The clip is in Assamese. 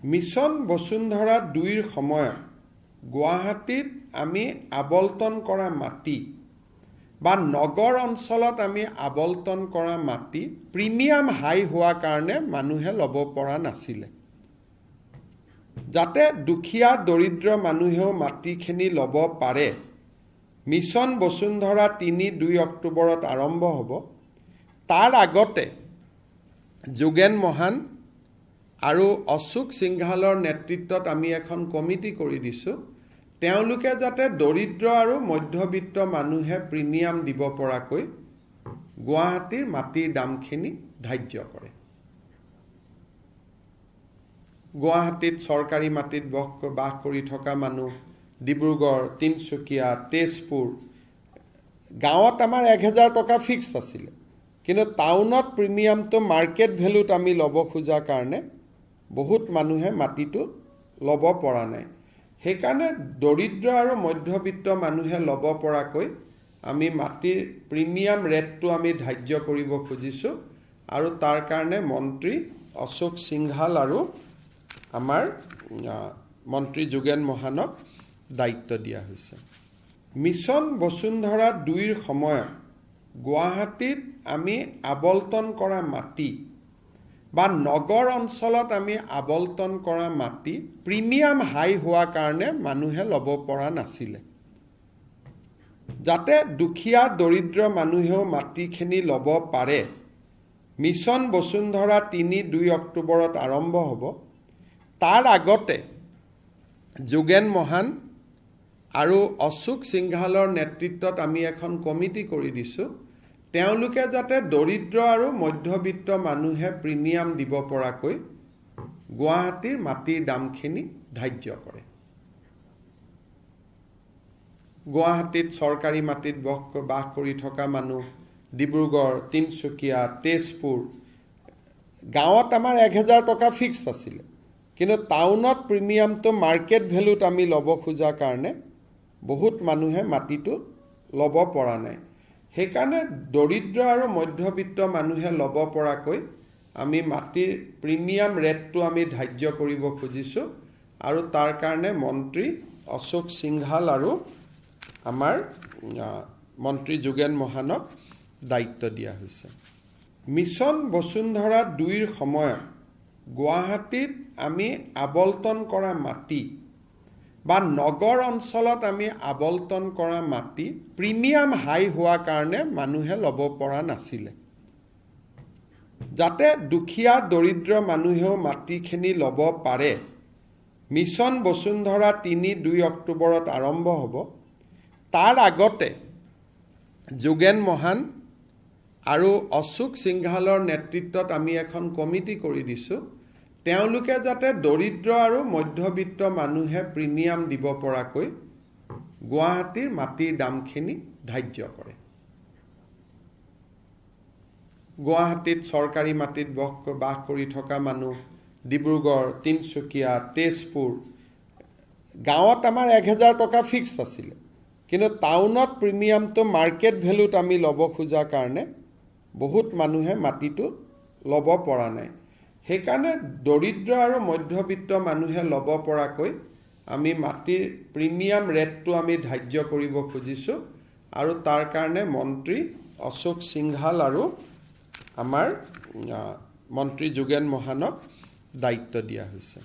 মিছন বসুন্ধৰা 2ৰ সময়ত গুৱাহাটীত আমি আবলটন কৰা মাটি বা নগৰ অঞ্চলত আমি আবলটন কৰা মাটি প্ৰিমিয়াম হাই হোৱা কাৰণে মানুহে ল'ব পৰা নাছিলে। যাতে দুখীয়া দৰিদ্ৰ মানুহেও মাটিখিনি ল'ব পাৰে, মিছন বসুন্ধৰা 3-2 অক্টোবৰত আৰম্ভ হ'ব। তাৰ আগতে যোগেন মহান আৰু অশোক সিংঘালৰ নেতৃত্বত আমি এখন কমিটি কৰি দিছোঁ। তেওঁলোকে যাতে দৰিদ্ৰ আৰু মধ্যবিত্ত মানুহে প্ৰিমিয়াম দিব পৰাকৈ গুৱাহাটীৰ মাটিৰ দামখিনি ধাৰ্য কৰে। গুৱাহাটীত চৰকাৰী মাটিত বাস কৰি থকা মানুহ, ডিব্ৰুগড়, তিনিচুকীয়া, তেজপুৰ, গাঁৱত আমাৰ 1000 টকা ফিক্সড আছিলে, কিন্তু টাউনত প্ৰিমিয়ামটো মাৰ্কেট ভেলুত আমি ল'ব খোজাৰ কাৰণে বহুত মানুহে মাটিটো ল'ব পৰা নাই। সেইকাৰণে দৰিদ্ৰ আৰু মধ্যবিত্ত মানুহে ল'ব পৰাকৈ আমি মাটিৰ প্ৰিমিয়াম ৰেটটো আমি ধাৰ্য কৰিব খুজিছোঁ আৰু তাৰ কাৰণে মন্ত্ৰী অশোক সিংঘাল আৰু আমাৰ মন্ত্ৰী যোগেন মহানক দায়িত্ব দিয়া হৈছে। মিছন বসুন্ধৰা 2ৰ সময়ত গুৱাহাটীত আমি আবলটন কৰা মাটি বা নগৰ অঞ্চলত আমি আবলটন কৰা মাটি প্ৰিমিয়াম হাই হোৱা কাৰণে মানুহে ল'ব পৰা নাছিলে। যাতে দুখীয়া দৰিদ্ৰ মানুহেও মাটিখিনি ল'ব পাৰে, মিছন বসুন্ধৰা 3-2 অক্টোবৰত আৰম্ভ হ'ব। তাৰ আগতে যোগেন মহান আৰু অশোক সিংঘালৰ নেতৃত্বত আমি এখন কমিটি কৰি দিছোঁ। তেওঁলোকে যাতে দৰিদ্ৰ আৰু মধ্যবিত্ত মানুহে প্ৰিমিয়াম দিব পৰাকৈ গুৱাহাটীৰ মাটিৰ দামখিনি ধাৰ্য কৰে। গুৱাহাটীত চৰকাৰী মাটিত বাস কৰি থকা মানুহ, ডিব্ৰুগড়, তিনিচুকীয়া, তেজপুৰ, গাঁৱত আমাৰ 1000 টকা ফিক্সড আছিলে, কিন্তু টাউনত প্ৰিমিয়ামটো মাৰ্কেট ভেলুত আমি ল'ব খোজাৰ কাৰণে বহুত মানুহে মাটিটো ল'ব পৰা নাই। সেইকাৰণে দৰিদ্ৰ আৰু মধ্যবিত্ত মানুহে ল'ব পৰাকৈ আমি মাটিৰ প্ৰিমিয়াম ৰেটটো আমি ধাৰ্য কৰিব খুজিছোঁ আৰু তাৰ কাৰণে মন্ত্ৰী অশোক সিংঘাল আৰু আমাৰ মন্ত্ৰী যোগেন মহানক দায়িত্ব দিয়া হৈছে। মিছন বসুন্ধৰা 2ৰ সময়ত গুৱাহাটীত আমি আবলটন কৰা মাটি বা নগৰ অঞ্চলত আমি আবলটন কৰা মাটি প্ৰিমিয়াম হাই হোৱা কাৰণে মানুহে ল'ব পৰা নাছিলে। যাতে দুখীয়া দৰিদ্ৰ মানুহেও মাটিখিনি ল'ব পাৰে, মিছন বসুন্ধৰা 3-2 অক্টোবৰত আৰম্ভ হ'ব। তাৰ আগতে যোগেন মহান আৰু অশোক সিংঘালৰ নেতৃত্বত আমি এখন কমিটি কৰি দিছোঁ। তেওঁলোকে যাতে দৰিদ্ৰ আৰু মধ্যবিত্ত মানুহে প্ৰিমিয়াম দিব পৰাকৈ গুৱাহাটীৰ মাটিৰ দামখিনি ধাৰ্য কৰে। গুৱাহাটীত চৰকাৰী মাটিত বাস কৰি থকা মানুহ, ডিব্ৰুগড়, তিনিচুকীয়া, তেজপুৰ, গাঁৱত আমাৰ 1000 টকা ফিক্সড আছিলে, কিন্তু টাউনত প্ৰিমিয়ামটো মাৰ্কেট ভেলুত আমি ল'ব খোজাৰ কাৰণে বহুত মানুহে মাটিটো ল'ব পৰা নাই। সেইকাৰণে দৰিদ্ৰ আৰু মধ্যবিত্ত মানুহে ল'ব পৰাকৈ আমি মাটিৰ প্ৰিমিয়াম ৰেটটো আমি ধাৰ্য কৰিব খুজিছোঁ আৰু তাৰ কাৰণে মন্ত্ৰী অশোক সিংঘাল আৰু আমাৰ মন্ত্ৰী যোগেন মহানক দায়িত্ব দিয়া হৈছে।